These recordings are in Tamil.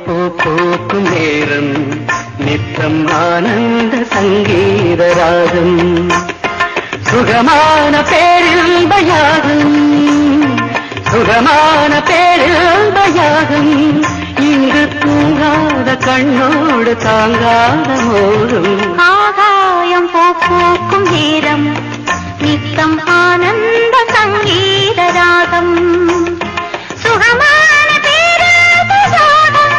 பூ பூக்கும் நேரம் நித்தம் ஆனந்த சங்கீத ராகம் சுகமான பேரில் யாகம் சுகமான பேரில் யாகம் இங்கு தூங்காத கண்ணோடு தாங்காத மோதும் ஆகாயம் பூ பூக்கும் நேரம் நித்தம் ஆனந்த சங்கீத ராகம் சுகமான பேரில் யாகம்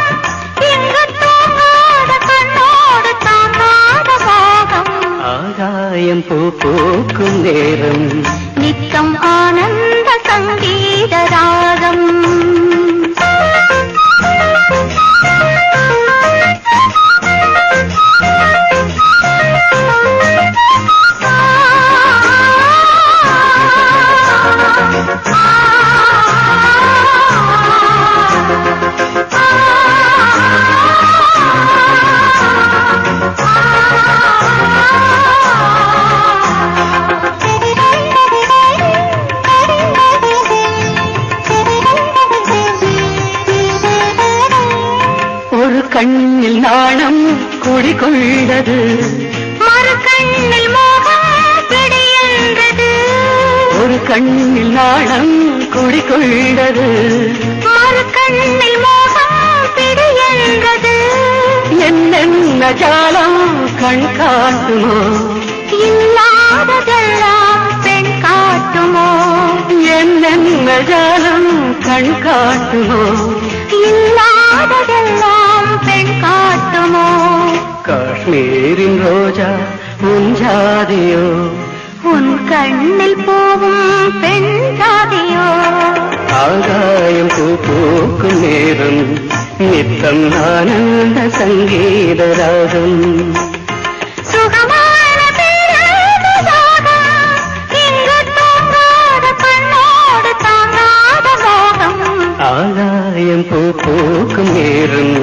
இங்கு தூங்காத கண்ணோடு தாங்காத மோகம் ஆகாயம் பூ பூக்கும் நேரம் நித்தம் ஆனந்த சங்கீத ராகம் ஒரு கண்ணில் நாணம் குடிகொண்டது மறு கண்ணில் மோகம் பிடியென்றது ஒரு கண்ணில் நாணம் குடிகொண்டது மறு கண்ணில் மோகம் பிடியென்றது என்னென்ன ஜாலம் கண் காட்டுமோ இல்லாததெல்லாம் பெண் காட்டுமோ என்னென்ன ஜாலம் கண் காட்டுமோ இல்லாததெல்லாம் பெண் காட்டுமோ காஷ்மீரின் ரோஜா உன் ஜாதியோ உன் கண்ணில் போகும் பெண் ஜாதியோ ஆகாயம் பூ பூக்கும் நேரம் நித்தம் ஆனந்த சங்கீத ராகம் சுகமான பேரது ராகம் இங்கு தூங்காத கண்ணோடு தாங்காத மோகம் ஆகாயம் பூ பூக்கும் நேரம்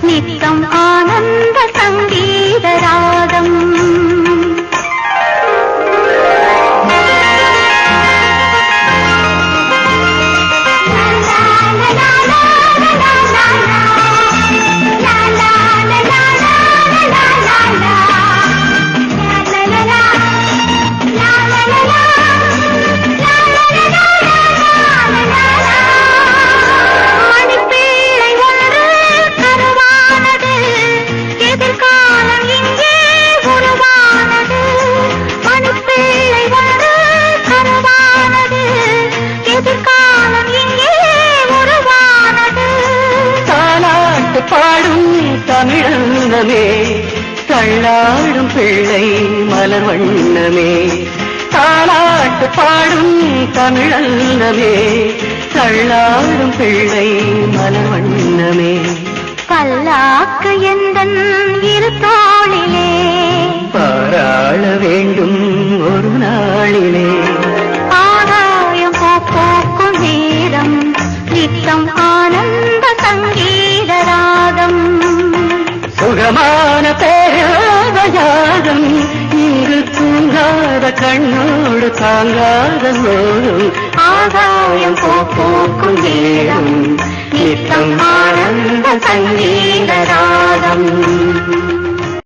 நித்தம் ஆனந்த சங்கீத ராகம் பாடும் தமிழன்னமே தள்ளாடும் பிள்ளை மலர் வண்ணமே தாலாட்டு பாடும் தமிழன்னமே தள்ளாடும் பிள்ளை மலர் வண்ணமே பல்லாக்கு எந்தன் இரு தோளிலே பாராள வேண்டும் ஒரு நாளிலே ஆகாயம் பூ பூக்கும் நேரம் நித்தம் ஆனந்த சங்கீத ராகம் சுகமான பேராதயாகம் இங்கு தூங்காத கண்ணோடு தாங்காத போதும் ஆகாயம் பூ பூக்கும் நேரம் நித்தம் ஆனந்த சங்கீத ராகம்